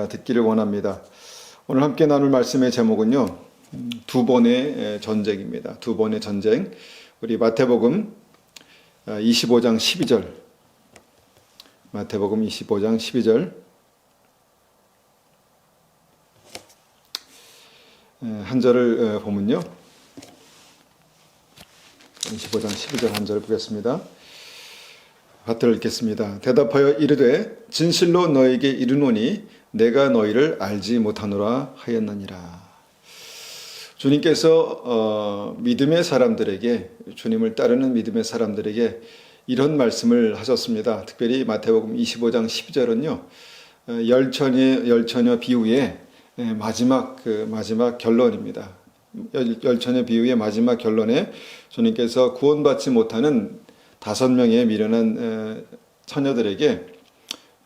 듣기를 원합니다. 오늘 함께 나눌 말씀의 제목은요, 두 번의 전쟁입니다. 두 번의 전쟁. 우리 마태복음 25장 12절. 마태복음 25장 12절. 한 절을 보면요. 25장 12절 한 절 보겠습니다. 받들어 읽겠습니다. 대답하여 이르되 진실로 너에게 이르노니 내가 너희를 알지 못하노라 하였느니라. 주님께서 믿음의 사람들에게, 주님을 따르는 믿음의 사람들에게 이런 말씀을 하셨습니다. 특별히 마태복음 25장 12절은요, 열처녀 비유의 마지막 결론입니다. 열처녀 비유의 마지막 결론에 주님께서 구원받지 못하는 5명의 미련한 처녀들에게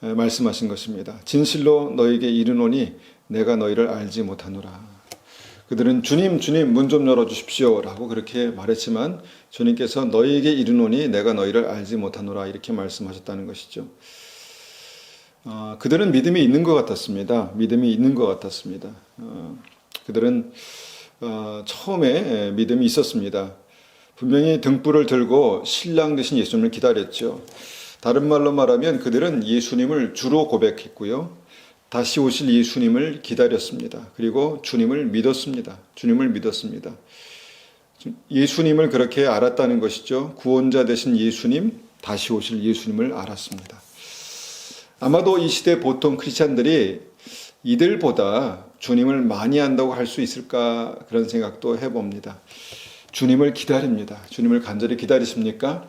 말씀하신 것입니다. 진실로 너에게 이르노니 내가 너희를 알지 못하노라. 그들은 주님 문 좀 열어주십시오 라고 그렇게 말했지만 주님께서 너희에게 이르노니 내가 너희를 알지 못하노라 이렇게 말씀하셨다는 것이죠. 그들은 믿음이 있는 것 같았습니다. 그들은 처음에 믿음이 있었습니다. 분명히 등불을 들고 신랑 되신 예수님을 기다렸죠. 다른 말로 말하면 그들은 예수님을 주로 고백했고요. 다시 오실 예수님을 기다렸습니다. 그리고 주님을 믿었습니다. 예수님을 그렇게 알았다는 것이죠. 구원자 되신 예수님, 다시 오실 예수님을 알았습니다. 아마도 이 시대 보통 크리스찬들이 이들보다 주님을 많이 안다고 할 수 있을까 그런 생각도 해봅니다. 주님을 기다립니다. 주님을 간절히 기다리십니까?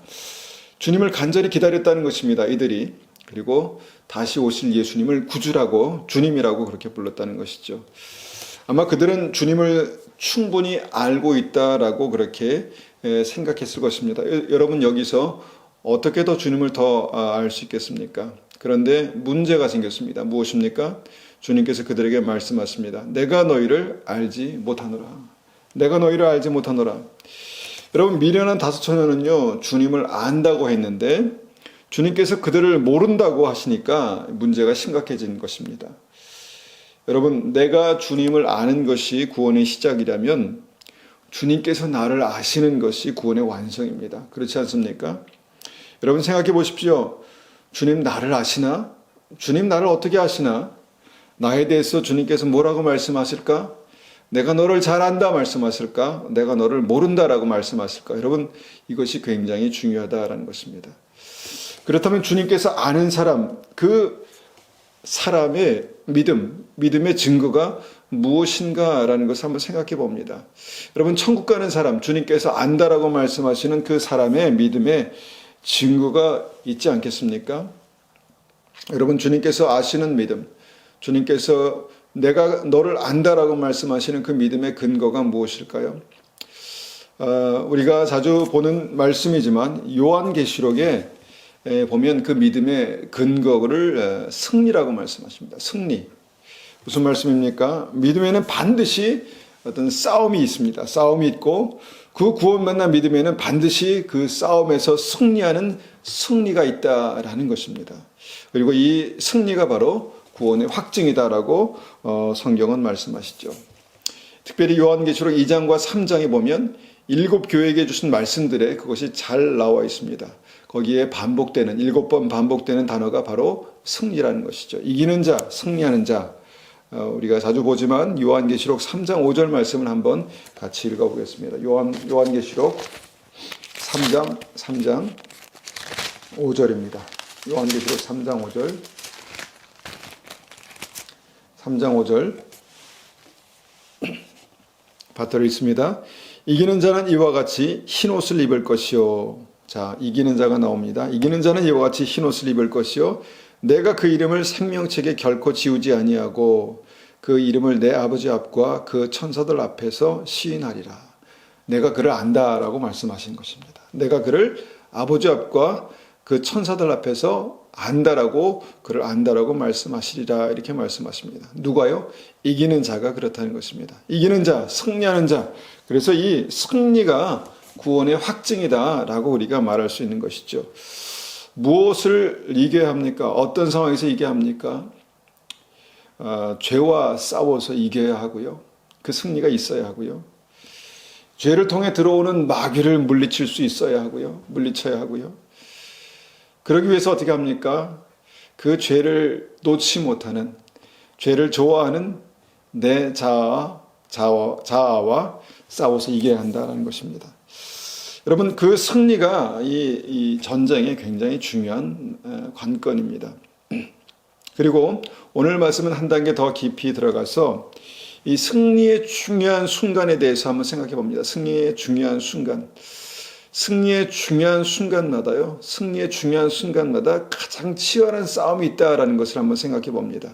주님을 간절히 기다렸다는 것입니다. 이들이. 그리고 다시 오실 예수님을 구주라고, 주님이라고 그렇게 불렀다는 것이죠. 아마 그들은 주님을 충분히 알고 있다라고 그렇게 생각했을 것입니다. 여러분 여기서 어떻게 더 주님을 더 알 수 있겠습니까? 그런데 문제가 생겼습니다. 무엇입니까? 주님께서 그들에게 말씀하십니다. 내가 너희를 알지 못하노라. 여러분 미련한 5처녀는요 주님을 안다고 했는데 주님께서 그들을 모른다고 하시니까 문제가 심각해진 것입니다. 여러분 내가 주님을 아는 것이 구원의 시작이라면 주님께서 나를 아시는 것이 구원의 완성입니다. 그렇지 않습니까? 여러분 생각해 보십시오. 주님 나를 아시나? 주님 나를 어떻게 아시나? 나에 대해서 주님께서 뭐라고 말씀하실까? 내가 너를 잘 안다 말씀하실까? 내가 너를 모른다라고 말씀하실까? 여러분 이것이 굉장히 중요하다라는 것입니다. 그렇다면 주님께서 아는 사람, 그 사람의 믿음의 증거가 무엇인가라는 것을 한번 생각해 봅니다. 여러분 천국 가는 사람, 주님께서 안다라고 말씀하시는 그 사람의 믿음의 증거가 있지 않겠습니까? 여러분 주님께서 아시는 믿음, 주님께서 내가 너를 안다라고 말씀하시는 그 믿음의 근거가 무엇일까요? 우리가 자주 보는 말씀이지만 요한계시록에 보면 그 믿음의 근거를 승리라고 말씀하십니다. 승리. 무슨 말씀입니까? 믿음에는 반드시 어떤 싸움이 있습니다. 싸움이 있고 그 구원받는 믿음에는 반드시 그 싸움에서 승리하는 승리가 있다라는 것입니다. 그리고 이 승리가 바로 구원의 확증이다라고 성경은 말씀하시죠. 특별히 요한계시록 2장과 3장에 보면 7교회에게 주신 말씀들에 그것이 잘 나와 있습니다. 거기에 7번 반복되는 단어가 바로 승리라는 것이죠. 이기는 자, 승리하는 자. 우리가 자주 보지만 요한계시록 3장 5절 말씀을 한번 같이 읽어보겠습니다. 요한계시록 3장 5절입니다. 요한계시록 3장 5절. 3장 5절 받들어 있습니다. 이기는 자는 이와 같이 흰옷을 입을 것이요. 자, 이기는 자가 나옵니다. 이기는 자는 이와 같이 흰옷을 입을 것이요. 내가 그 이름을 생명책에 결코 지우지 아니하고 그 이름을 내 아버지 앞과 그 천사들 앞에서 시인하리라. 내가 그를 안다라고 말씀하신 것입니다. 내가 그를 아버지 앞과 그 천사들 앞에서 그를 안다라고 말씀하시리라 이렇게 말씀하십니다. 누가요? 이기는 자가 그렇다는 것입니다. 이기는 자, 승리하는 자. 그래서 이 승리가 구원의 확증이다라고 우리가 말할 수 있는 것이죠. 무엇을 이겨야 합니까? 어떤 상황에서 이겨야 합니까? 죄와 싸워서 이겨야 하고요. 그 승리가 있어야 하고요. 죄를 통해 들어오는 마귀를 물리칠 수 있어야 하고요. 물리쳐야 하고요. 그러기 위해서 어떻게 합니까? 그 죄를 놓지 못하는, 죄를 좋아하는 내 자아와 싸워서 이겨야 한다는 것입니다. 여러분, 그 승리가 이 전쟁의 굉장히 중요한 관건입니다. 그리고 오늘 말씀은 한 단계 더 깊이 들어가서 이 승리의 중요한 순간에 대해서 한번 생각해 봅니다. 승리의 중요한 순간. 승리의 중요한 순간마다요. 승리의 중요한 순간마다 가장 치열한 싸움이 있다라는 것을 한번 생각해 봅니다.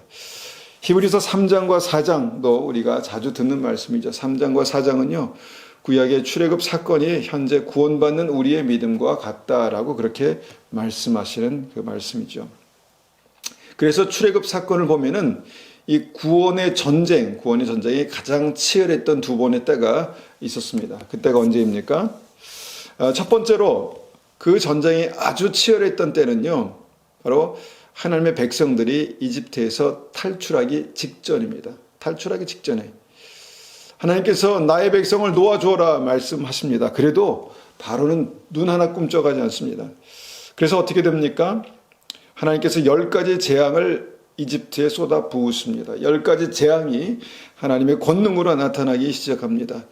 히브리서 3장과 4장도 우리가 자주 듣는 말씀이죠. 3장과 4장은요. 구약의 출애굽 사건이 현재 구원받는 우리의 믿음과 같다라고 그렇게 말씀하시는 그 말씀이죠. 그래서 출애굽 사건을 보면은 이 구원의 전쟁이 가장 치열했던 두 번의 때가 있었습니다. 그때가 언제입니까? 첫 번째로 그 전쟁이 아주 치열했던 때는요, 바로 하나님의 백성들이 이집트에서 탈출하기 직전입니다. 탈출하기 직전에 하나님께서 나의 백성을 놓아주어라 말씀하십니다. 그래도 바로는 눈 하나 꿈쩍하지 않습니다. 그래서 어떻게 됩니까? 하나님께서 10가지 재앙을 이집트에 쏟아 부으십니다. 10가지 재앙이 하나님의 권능으로 나타나기 시작합니다.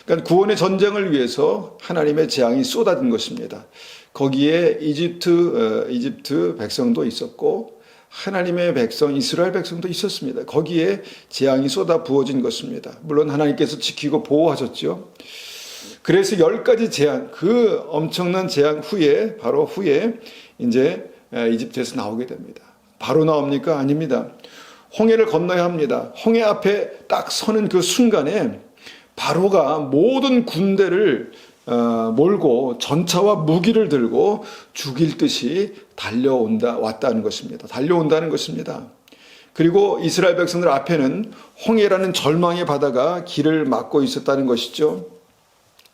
그러니까 구원의 전쟁을 위해서 하나님의 재앙이 쏟아진 것입니다. 거기에 이집트 백성도 있었고 하나님의 백성, 이스라엘 백성도 있었습니다. 거기에 재앙이 쏟아 부어진 것입니다. 물론 하나님께서 지키고 보호하셨죠. 그래서 10가지 재앙, 그 엄청난 재앙 후에, 바로 후에 이제 이집트에서 나오게 됩니다. 바로 나옵니까? 아닙니다. 홍해를 건너야 합니다. 홍해 앞에 딱 서는 그 순간에 바로가 모든 군대를 몰고 전차와 무기를 들고 죽일 듯이 왔다는 것입니다. 달려온다는 것입니다. 그리고 이스라엘 백성들 앞에는 홍해라는 절망의 바다가 길을 막고 있었다는 것이죠.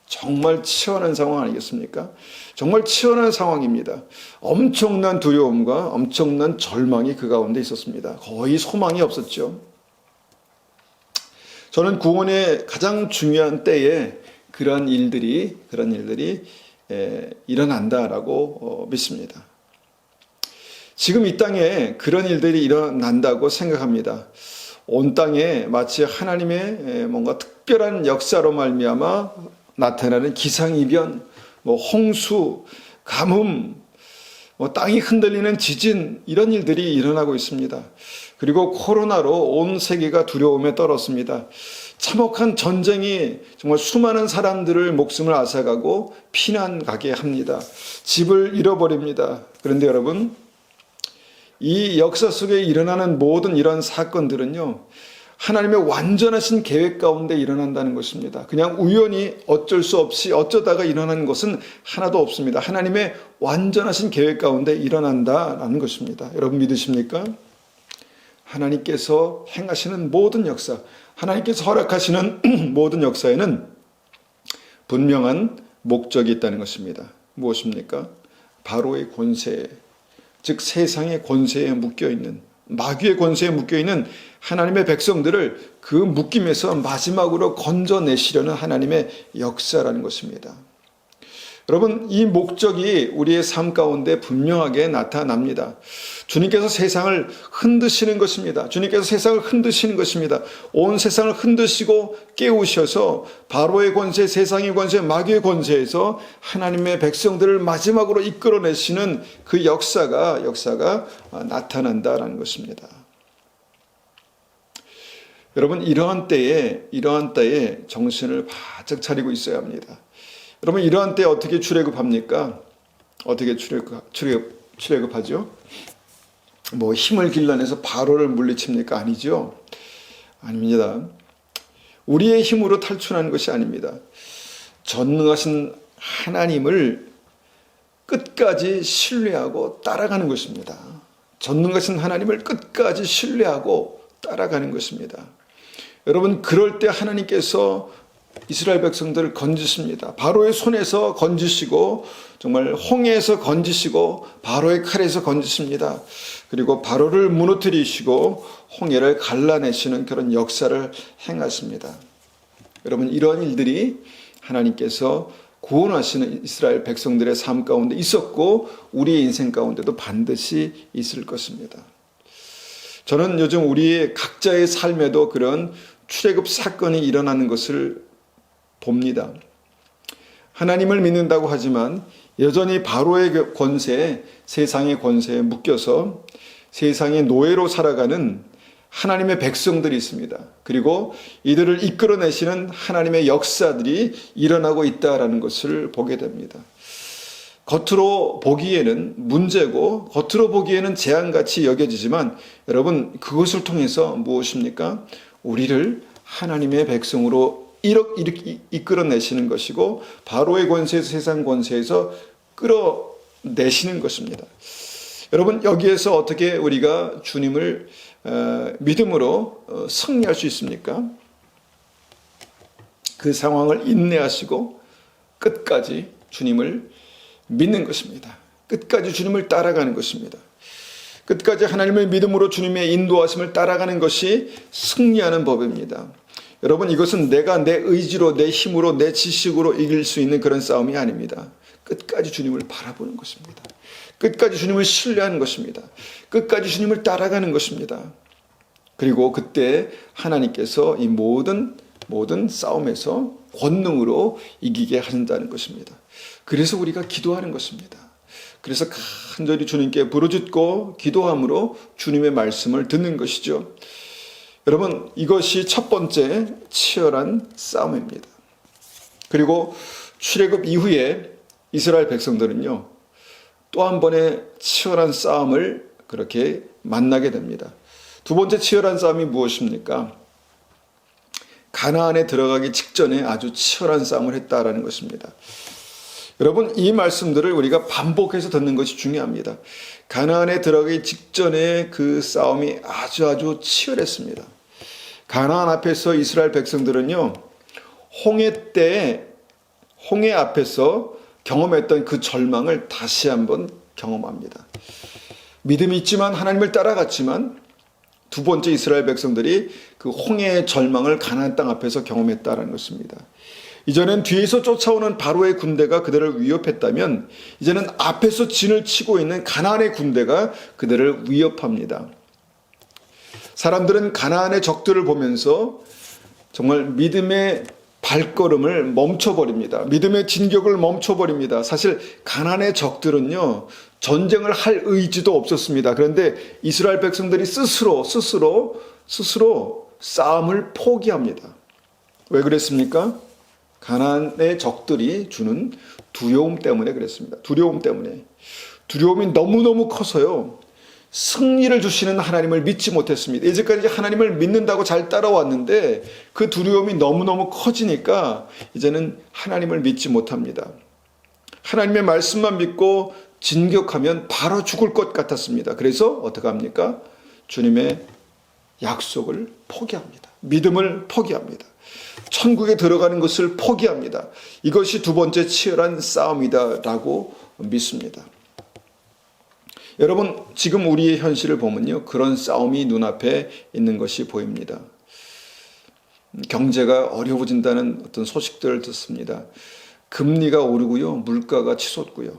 정말 치열한 상황 아니겠습니까? 정말 치열한 상황입니다. 엄청난 두려움과 엄청난 절망이 그 가운데 있었습니다. 거의 소망이 없었죠. 저는 구원의 가장 중요한 때에 그런 일들이 일어난다라고 믿습니다. 지금 이 땅에 그런 일들이 일어난다고 생각합니다. 온 땅에 마치 하나님의 뭔가 특별한 역사로 말미암아 나타나는 기상이변, 홍수, 가뭄, 땅이 흔들리는 지진, 이런 일들이 일어나고 있습니다. 그리고 코로나로 온 세계가 두려움에 떨었습니다. 참혹한 전쟁이 정말 수많은 사람들을 목숨을 앗아가고 피난 가게 합니다. 집을 잃어버립니다. 그런데 여러분, 이 역사 속에 일어나는 모든 이런 사건들은요, 하나님의 완전하신 계획 가운데 일어난다는 것입니다. 그냥 우연히 어쩔 수 없이 어쩌다가 일어나는 것은 하나도 없습니다. 하나님의 완전하신 계획 가운데 일어난다라는 것입니다. 여러분 믿으십니까? 하나님께서 행하시는 모든 역사, 하나님께서 허락하시는 모든 역사에는 분명한 목적이 있다는 것입니다. 무엇입니까? 바로의 권세, 즉 세상의 권세에 묶여있는, 마귀의 권세에 묶여있는 하나님의 백성들을 그 묶임에서 마지막으로 건져내시려는 하나님의 역사라는 것입니다. 여러분, 이 목적이 우리의 삶 가운데 분명하게 나타납니다. 주님께서 세상을 흔드시는 것입니다. 주님께서 세상을 흔드시는 것입니다. 온 세상을 흔드시고 깨우셔서 바로의 권세, 세상의 권세, 마귀의 권세에서 하나님의 백성들을 마지막으로 이끌어내시는 그 역사가 나타난다라는 것입니다. 여러분, 이러한 때에 정신을 바짝 차리고 있어야 합니다. 여러분, 이러한 때에 어떻게 출애굽합니까? 어떻게 출애굽하죠? 힘을 길러내서 바로를 물리칩니까? 아니죠. 아닙니다. 우리의 힘으로 탈출하는 것이 아닙니다. 전능하신 하나님을 끝까지 신뢰하고 따라가는 것입니다. 전능하신 하나님을 끝까지 신뢰하고 따라가는 것입니다. 여러분, 그럴 때 하나님께서 이스라엘 백성들을 건지십니다. 바로의 손에서 건지시고 정말 홍해에서 건지시고 바로의 칼에서 건지십니다. 그리고 바로를 무너뜨리시고 홍해를 갈라내시는 그런 역사를 행하십니다. 여러분, 이러한 일들이 하나님께서 구원하시는 이스라엘 백성들의 삶 가운데 있었고 우리의 인생 가운데도 반드시 있을 것입니다. 저는 요즘 우리의 각자의 삶에도 그런 출애굽 사건이 일어나는 것을 봅니다. 하나님을 믿는다고 하지만 여전히 바로의 권세에, 세상의 권세에 묶여서 세상의 노예로 살아가는 하나님의 백성들이 있습니다. 그리고 이들을 이끌어내시는 하나님의 역사들이 일어나고 있다는 것을 보게 됩니다. 겉으로 보기에는 문제고 겉으로 보기에는 재앙같이 여겨지지만 여러분, 그것을 통해서 무엇입니까? 우리를 하나님의 백성으로 이렇게 이끌어내시는 것이고 바로의 권세에서, 세상 권세에서 끌어내시는 것입니다. 여러분, 여기에서 어떻게 우리가 주님을 믿음으로 승리할 수 있습니까? 그 상황을 인내하시고 끝까지 주님을 믿는 것입니다. 끝까지 주님을 따라가는 것입니다. 끝까지 하나님의 믿음으로 주님의 인도하심을 따라가는 것이 승리하는 법입니다. 여러분, 이것은 내가 내 의지로, 내 힘으로, 내 지식으로 이길 수 있는 그런 싸움이 아닙니다. 끝까지 주님을 바라보는 것입니다. 끝까지 주님을 신뢰하는 것입니다. 끝까지 주님을 따라가는 것입니다. 그리고 그때 하나님께서 이 모든 싸움에서 권능으로 이기게 하신다는 것입니다. 그래서 우리가 기도하는 것입니다. 그래서 간절히 주님께 부르짖고 기도함으로 주님의 말씀을 듣는 것이죠. 여러분, 이것이 첫 번째 치열한 싸움입니다. 그리고 출애굽 이후에 이스라엘 백성들은요, 또 한 번의 치열한 싸움을 그렇게 만나게 됩니다. 두 번째 치열한 싸움이 무엇입니까? 가나안에 들어가기 직전에 아주 치열한 싸움을 했다라는 것입니다. 여러분, 이 말씀들을 우리가 반복해서 듣는 것이 중요합니다. 가나안에 들어가기 직전에 그 싸움이 아주 치열했습니다. 가나안 앞에서 이스라엘 백성들은요, 홍해 때에 홍해 앞에서 경험했던 그 절망을 다시 한번 경험합니다. 믿음이 있지만 하나님을 따라갔지만 두 번째 이스라엘 백성들이 그 홍해의 절망을 가나안 땅 앞에서 경험했다는 것입니다. 이전엔 뒤에서 쫓아오는 바로의 군대가 그들을 위협했다면 이제는 앞에서 진을 치고 있는 가나안의 군대가 그들을 위협합니다. 사람들은 가나안의 적들을 보면서 정말 믿음의 발걸음을 멈춰버립니다. 믿음의 진격을 멈춰버립니다. 사실 가나안의 적들은요, 전쟁을 할 의지도 없었습니다. 그런데 이스라엘 백성들이 스스로 싸움을 포기합니다. 왜 그랬습니까? 가나안의 적들이 주는 두려움 때문에 그랬습니다. 두려움 때문에. 두려움이 너무너무 커서요, 승리를 주시는 하나님을 믿지 못했습니다. 이제까지 하나님을 믿는다고 잘 따라왔는데 그 두려움이 너무너무 커지니까 이제는 하나님을 믿지 못합니다. 하나님의 말씀만 믿고 진격하면 바로 죽을 것 같았습니다. 그래서 어떻게 합니까? 주님의 약속을 포기합니다. 믿음을 포기합니다. 천국에 들어가는 것을 포기합니다. 이것이 두 번째 치열한 싸움이다라고 믿습니다. 여러분, 지금 우리의 현실을 보면요, 그런 싸움이 눈앞에 있는 것이 보입니다. 경제가 어려워진다는 어떤 소식들을 듣습니다. 금리가 오르고요, 물가가 치솟고요.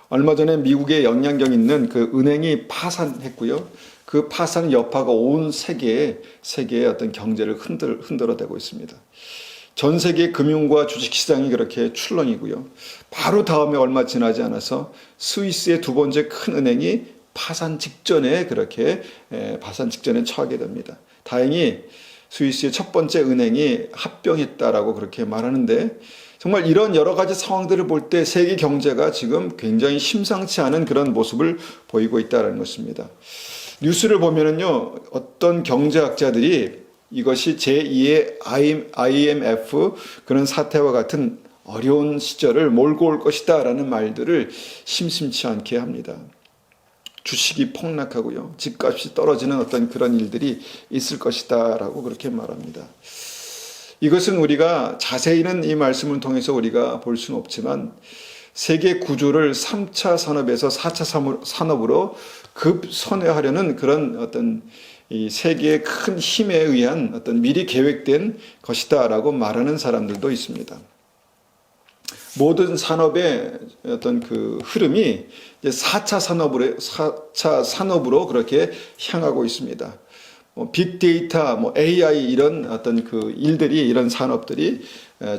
얼마 전에 미국의 영향력 있는 그 은행이 파산했고요. 그 파산 여파가 온 세계의 어떤 경제를 흔들어대고 있습니다. 전 세계 금융과 주식시장이 그렇게 출렁이고요. 바로 다음에 얼마 지나지 않아서 스위스의 두 번째 큰 은행이 파산 직전에 처하게 됩니다. 다행히 스위스의 첫 번째 은행이 합병했다라고 그렇게 말하는데, 정말 이런 여러 가지 상황들을 볼 때 세계 경제가 지금 굉장히 심상치 않은 그런 모습을 보이고 있다는 것입니다. 뉴스를 보면은요, 어떤 경제학자들이 이것이 제2의 IMF 그런 사태와 같은 어려운 시절을 몰고 올 것이다 라는 말들을 심심치 않게 합니다. 주식이 폭락하고요, 집값이 떨어지는 어떤 그런 일들이 있을 것이다 라고 그렇게 말합니다. 이것은 우리가 자세히는 이 말씀을 통해서 우리가 볼 수는 없지만 세계 구조를 3차 산업에서 4차 산업으로 급선회하려는 그런 어떤 이 세계의 큰 힘에 의한 어떤 미리 계획된 것이다라고 말하는 사람들도 있습니다. 모든 산업의 어떤 그 흐름이 이제 4차 산업으로 그렇게 향하고 있습니다. 빅데이터, AI 이런 어떤 그 일들이, 이런 산업들이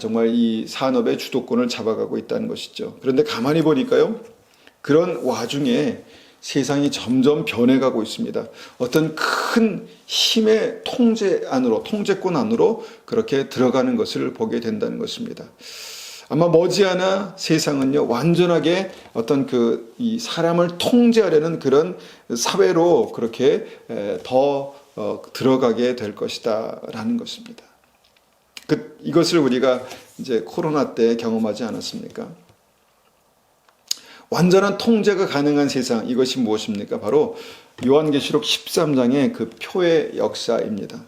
정말 이 산업의 주도권을 잡아가고 있다는 것이죠. 그런데 가만히 보니까요, 그런 와중에 세상이 점점 변해가고 있습니다. 어떤 큰 힘의 통제권 안으로 그렇게 들어가는 것을 보게 된다는 것입니다. 아마 머지않아 세상은요, 완전하게 어떤 이 사람을 통제하려는 그런 사회로 그렇게 더 들어가게 될 것이다라는 것입니다. 이것을 우리가 이제 코로나 때 경험하지 않았습니까? 완전한 통제가 가능한 세상, 이것이 무엇입니까? 바로 요한계시록 13장의 그 표의 역사입니다.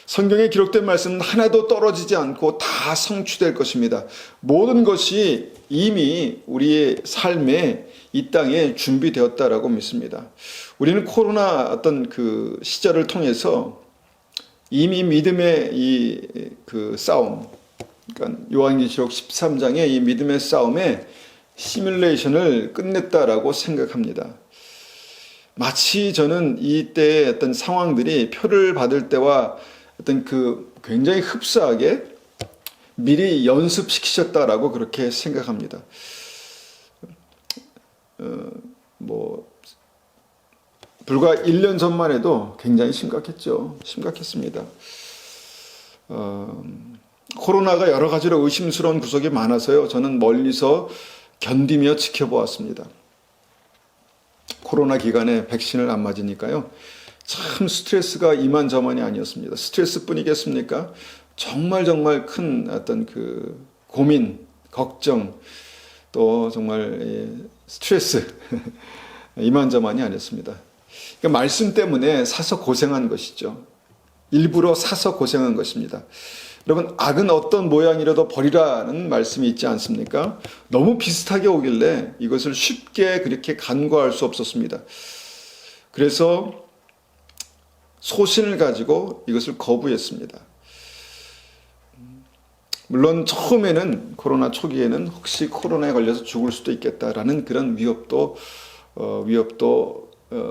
성경에 기록된 말씀은 하나도 떨어지지 않고 다 성취될 것입니다. 모든 것이 이미 우리의 삶에 이 땅에 준비되었다라고 믿습니다. 우리는 코로나 어떤 그 시절을 통해서 이미 믿음의 그 싸움, 그러니까 요한계시록 13장의 이 믿음의 싸움에 시뮬레이션을 끝냈다라고 생각합니다. 마치 저는 이때의 어떤 상황들이 표를 받을 때와 어떤 그 굉장히 흡사하게 미리 연습시키셨다라고 그렇게 생각합니다. 불과 1년 전만 해도 굉장히 심각했습니다. 코로나가 여러 가지로 의심스러운 구석이 많아서요, 저는 멀리서 견디며 지켜보았습니다. 코로나 기간에 백신을 안 맞으니까요, 참 스트레스가 이만저만이 아니었습니다. 스트레스뿐이겠습니까? 정말 큰 어떤 그 고민, 걱정, 또 정말 스트레스 이만저만이 아니었습니다. 그러니까 말씀 때문에 사서 고생한 것이죠. 일부러 사서 고생한 것입니다. 여러분, 악은 어떤 모양이라도 버리라는 말씀이 있지 않습니까? 너무 비슷하게 오길래 이것을 쉽게 그렇게 간과할 수 없었습니다. 그래서 소신을 가지고 이것을 거부했습니다. 물론 처음에는, 코로나 초기에는 혹시 코로나에 걸려서 죽을 수도 있겠다라는 그런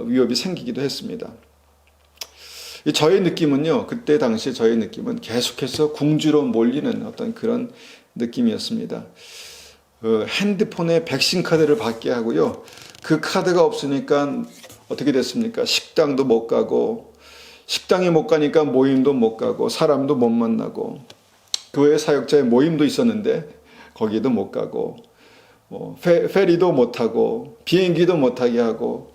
위협이 생기기도 했습니다. 저의 느낌은요, 그때 당시에 저의 느낌은 계속해서 궁지로 몰리는 어떤 그런 느낌이었습니다. 핸드폰에 백신 카드를 받게 하고요, 그 카드가 없으니까 어떻게 됐습니까? 식당도 못 가고, 식당에 못 가니까 모임도 못 가고, 사람도 못 만나고, 교회 사역자의 모임도 있었는데 거기도 못 가고, 페리도 못 타고, 비행기도 못 타게 하고,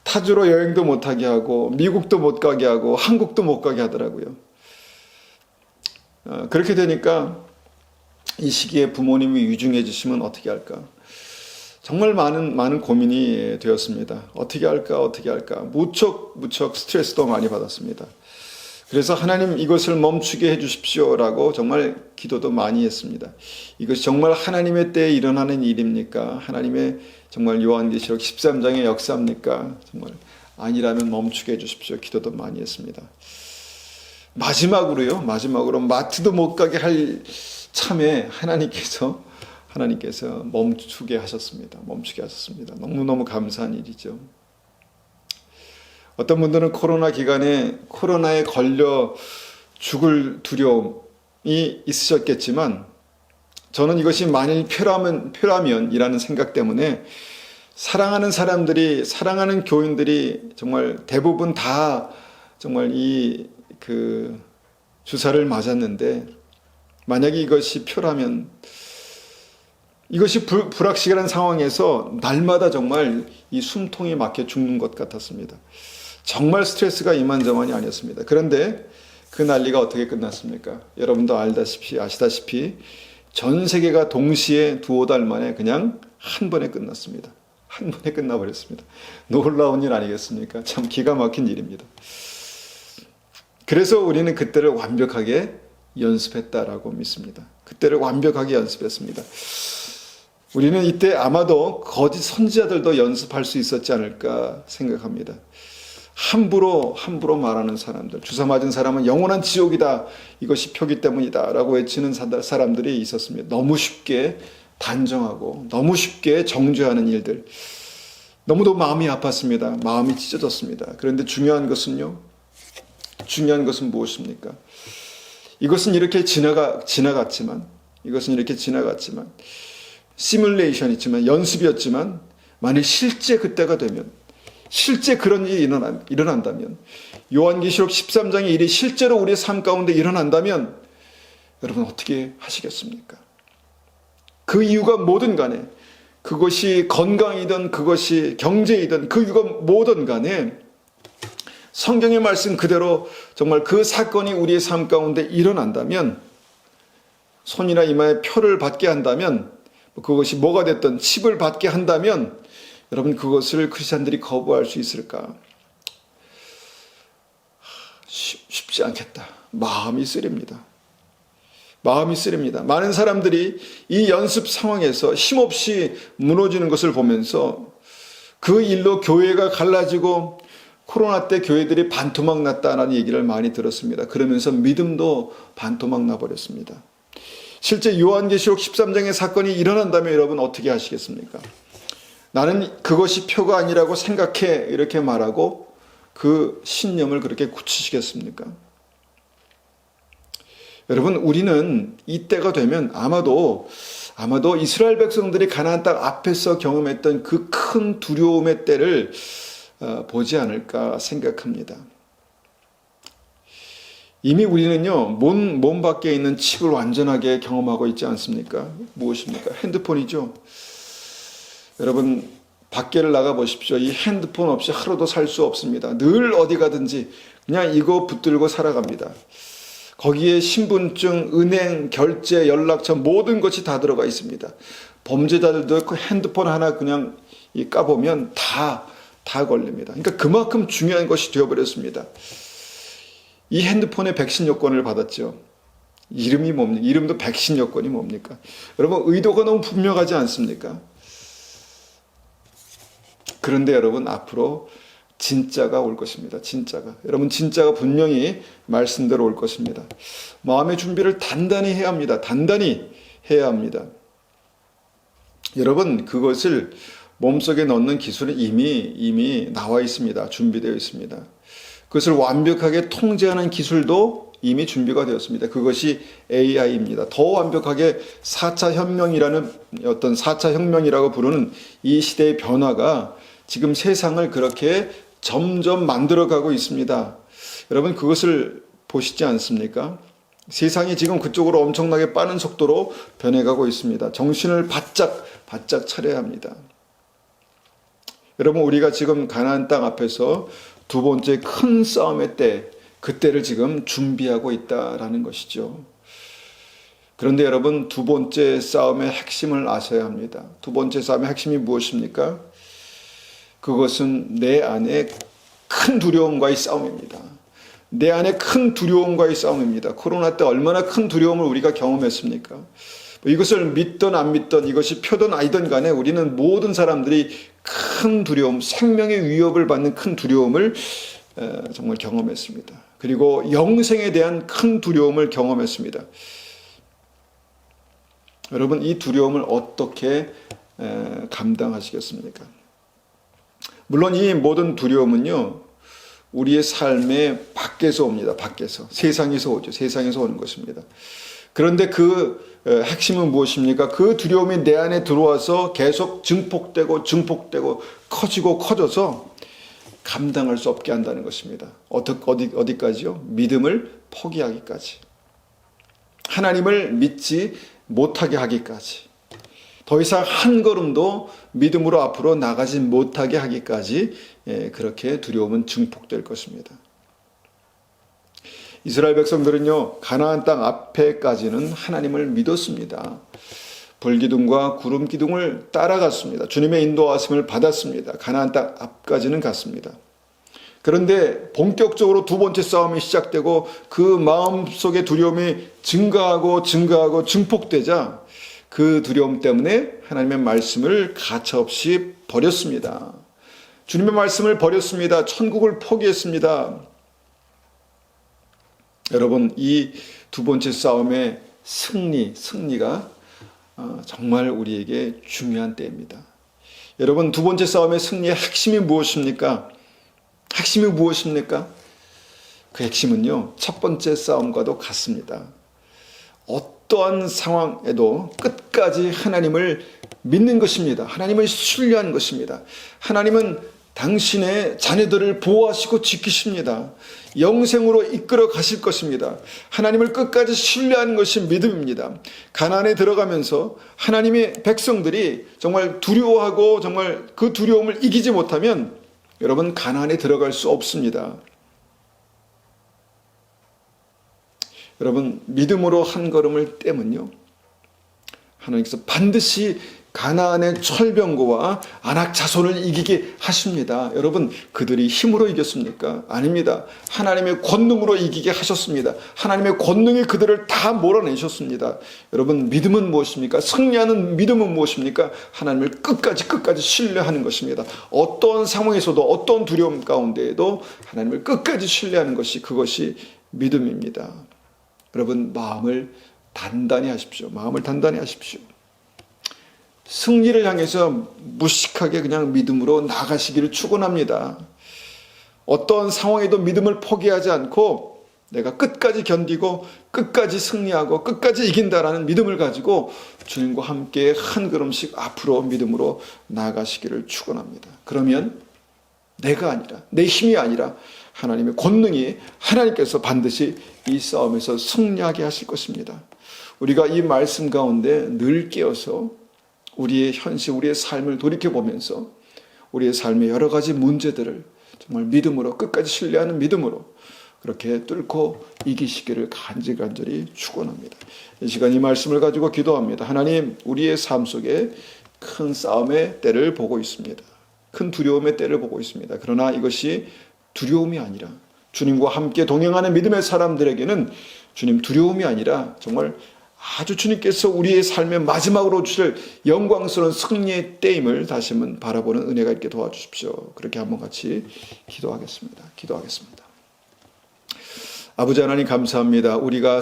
타주로 여행도 못 하게 하고, 미국도 못 가게 하고, 한국도 못 가게 하더라고요. 그렇게 되니까 이 시기에 부모님이 유중해지시면 어떻게 할까? 정말 많은 고민이 되었습니다. 어떻게 할까? 무척 스트레스도 많이 받았습니다. 그래서 하나님, 이것을 멈추게 해주십시오라고 정말 기도도 많이 했습니다. 이것이 정말 하나님의 때에 일어나는 일입니까? 하나님의 정말 요한계시록 13장의 역사입니까? 정말 아니라면 멈추게 해주십시오. 기도도 많이 했습니다. 마지막으로 마트도 못 가게 할 참에 하나님께서 멈추게 하셨습니다. 너무너무 감사한 일이죠. 어떤 분들은 코로나 기간에 코로나에 걸려 죽을 두려움이 있으셨겠지만, 저는 이것이 만일 표라면이라는 생각 때문에 사랑하는 사람들이, 사랑하는 교인들이 정말 대부분 다 정말 그 주사를 맞았는데, 만약에 이것이 표라면, 이것이 불확실한 상황에서 날마다 정말 이 숨통이 막혀 죽는 것 같았습니다. 정말 스트레스가 이만저만이 아니었습니다. 그런데 그 난리가 어떻게 끝났습니까? 여러분도 아시다시피 전 세계가 동시에 두어 달 만에 그냥 한 번에 끝났습니다. 한 번에 끝나버렸습니다. 놀라운 일 아니겠습니까? 참 기가 막힌 일입니다. 그래서 우리는 그때를 완벽하게 연습했다라고 믿습니다. 그때를 완벽하게 연습했습니다. 우리는 이때 아마도 거짓 선지자들도 연습할 수 있었지 않을까 생각합니다. 함부로 말하는 사람들, 주사 맞은 사람은 영원한 지옥이다, 이것이 표기 때문이다 라고 외치는 사람들이 있었습니다. 너무 쉽게 단정하고 너무 쉽게 정죄하는 일들, 너무도 마음이 아팠습니다. 마음이 찢어졌습니다. 그런데 중요한 것은 무엇입니까? 이것은 이렇게 지나갔지만 시뮬레이션이지만 연습이었지만 만일 실제 그때가 되면, 실제 그런 일이 일어난다면, 요한계시록 13장의 일이 실제로 우리의 삶 가운데 일어난다면 여러분 어떻게 하시겠습니까? 그 이유가 뭐든 간에, 그것이 건강이든 그것이 경제이든 그 이유가 뭐든 간에 성경의 말씀 그대로 정말 그 사건이 우리의 삶 가운데 일어난다면, 손이나 이마에 표를 받게 한다면, 그것이 뭐가 됐든 칩을 받게 한다면 여러분 그것을 크리스찬들이 거부할 수 있을까? 쉽지 않겠다. 마음이 쓰립니다. 많은 사람들이 이 연습 상황에서 힘없이 무너지는 것을 보면서 그 일로 교회가 갈라지고 코로나 때 교회들이 반토막 났다는 얘기를 많이 들었습니다. 그러면서 믿음도 반토막 나버렸습니다. 실제 요한계시록 13장의 사건이 일어난다면 여러분 어떻게 하시겠습니까? 나는 그것이 표가 아니라고 생각해, 이렇게 말하고 그 신념을 그렇게 굳히시겠습니까? 여러분, 우리는 이때가 되면 아마도 이스라엘 백성들이 가나안 땅 앞에서 경험했던 그 큰 두려움의 때를 보지 않을까 생각합니다. 이미 우리는요, 몸 밖에 있는 칩을 완전하게 경험하고 있지 않습니까? 무엇입니까? 핸드폰이죠. 여러분, 밖에를 나가 보십시오. 이 핸드폰 없이 하루도 살 수 없습니다. 늘 어디 가든지 그냥 이거 붙들고 살아갑니다. 거기에 신분증, 은행, 결제, 연락처 모든 것이 다 들어가 있습니다. 범죄자들도 그 핸드폰 하나 그냥 까보면 다 걸립니다. 그러니까 그만큼 중요한 것이 되어버렸습니다. 이 핸드폰의 백신 요건을 받았죠. 이름이 뭡니까? 이름도 백신 요건이 뭡니까? 여러분, 의도가 너무 분명하지 않습니까? 그런데 여러분, 앞으로 진짜가 올 것입니다. 진짜가. 여러분, 진짜가 분명히 말씀대로 올 것입니다. 마음의 준비를 단단히 해야 합니다. 단단히 해야 합니다. 여러분, 그것을 몸속에 넣는 기술은 이미 나와 있습니다. 준비되어 있습니다. 그것을 완벽하게 통제하는 기술도 이미 준비가 되었습니다. 그것이 AI입니다. 더 완벽하게 4차 혁명이라는 어떤 4차 혁명이라고 부르는 이 시대의 변화가 지금 세상을 그렇게 점점 만들어가고 있습니다. 여러분, 그것을 보시지 않습니까? 세상이 지금 그쪽으로 엄청나게 빠른 속도로 변해가고 있습니다. 정신을 바짝 차려야 합니다. 여러분, 우리가 지금 가나안 땅 앞에서 두 번째 큰 싸움의 때, 그때를 지금 준비하고 있다라는 것이죠. 그런데 여러분, 두 번째 싸움의 핵심을 아셔야 합니다. 두 번째 싸움의 핵심이 무엇입니까? 그것은 내 안에 큰 두려움과의 싸움입니다. 내 안에 큰 두려움과의 싸움입니다. 코로나 때 얼마나 큰 두려움을 우리가 경험했습니까? 이것을 믿든 안 믿든, 이것이 표든 아니든 간에 우리는 모든 사람들이 큰 두려움, 생명의 위협을 받는 큰 두려움을 정말 경험했습니다. 그리고 영생에 대한 큰 두려움을 경험했습니다. 여러분, 이 두려움을 어떻게 감당하시겠습니까? 물론 이 모든 두려움은요, 우리의 삶의 밖에서 옵니다. 밖에서. 세상에서 오죠. 세상에서 오는 것입니다. 그런데 그 핵심은 무엇입니까? 그 두려움이 내 안에 들어와서 계속 증폭되고 커져서 감당할 수 없게 한다는 것입니다. 어디까지요? 믿음을 포기하기까지. 하나님을 믿지 못하게 하기까지. 더 이상 한 걸음도 믿음으로 앞으로 나가지 못하게 하기까지 그렇게 두려움은 증폭될 것입니다. 이스라엘 백성들은요, 가나안 땅 앞에까지는 하나님을 믿었습니다. 불기둥과 구름 기둥을 따라갔습니다. 주님의 인도하심을 받았습니다. 가나안 땅 앞까지는 갔습니다. 그런데 본격적으로 두 번째 싸움이 시작되고 그 마음속의 두려움이 증가하고 증폭되자 그 두려움 때문에 하나님의 말씀을 가차없이 버렸습니다. 주님의 말씀을 버렸습니다. 천국을 포기했습니다. 여러분, 이 두 번째 싸움의 승리가 정말 우리에게 중요한 때입니다. 여러분, 두 번째 싸움의 승리의 핵심이 무엇입니까? 핵심이 무엇입니까? 그 핵심은요, 첫 번째 싸움과도 같습니다. 어떠한 상황에도 끝까지 하나님을 믿는 것입니다. 하나님을 신뢰하는 것입니다. 하나님은 당신의 자녀들을 보호하시고 지키십니다. 영생으로 이끌어 가실 것입니다. 하나님을 끝까지 신뢰하는 것이 믿음입니다. 가나안에 들어가면서 하나님의 백성들이 정말 두려워하고 정말 그 두려움을 이기지 못하면 여러분, 가나안에 들어갈 수 없습니다. 여러분, 믿음으로 한 걸음을 떼면요, 하나님께서 반드시 가나안의 철병거와 아낙 자손을 이기게 하십니다. 여러분, 그들이 힘으로 이겼습니까? 아닙니다. 하나님의 권능으로 이기게 하셨습니다. 하나님의 권능이 그들을 다 몰아내셨습니다. 여러분, 믿음은 무엇입니까? 승리하는 믿음은 무엇입니까? 하나님을 끝까지 신뢰하는 것입니다. 어떤 상황에서도 어떤 두려움 가운데에도 하나님을 끝까지 신뢰하는 것이, 그것이 믿음입니다. 여러분, 마음을 단단히 하십시오. 마음을 단단히 하십시오. 승리를 향해서 무식하게 그냥 믿음으로 나가시기를 축원합니다. 어떤 상황에도 믿음을 포기하지 않고 내가 끝까지 견디고 끝까지 승리하고 끝까지 이긴다라는 믿음을 가지고 주님과 함께 한 걸음씩 앞으로 믿음으로 나아가시기를 축원합니다. 그러면 내가 아니라, 내 힘이 아니라 하나님의 권능이, 하나님께서 반드시 이 싸움에서 승리하게 하실 것입니다. 우리가 이 말씀 가운데 늘 깨어서 우리의 현실, 우리의 삶을 돌이켜보면서 우리의 삶의 여러 가지 문제들을 정말 믿음으로, 끝까지 신뢰하는 믿음으로 그렇게 뚫고 이기시기를 간절히 축원합니다. 이 시간 이 말씀을 가지고 기도합니다. 하나님, 우리의 삶 속에 큰 싸움의 때를 보고 있습니다. 큰 두려움의 때를 보고 있습니다. 그러나 이것이 두려움이 아니라, 주님과 함께 동행하는 믿음의 사람들에게는 주님, 두려움이 아니라 정말 아주 주님께서 우리의 삶의 마지막으로 주실 영광스러운 승리의 때임을 다시 한번 바라보는 은혜가 있게 도와주십시오. 그렇게 한번 같이 기도하겠습니다. 아버지 하나님, 감사합니다. 우리가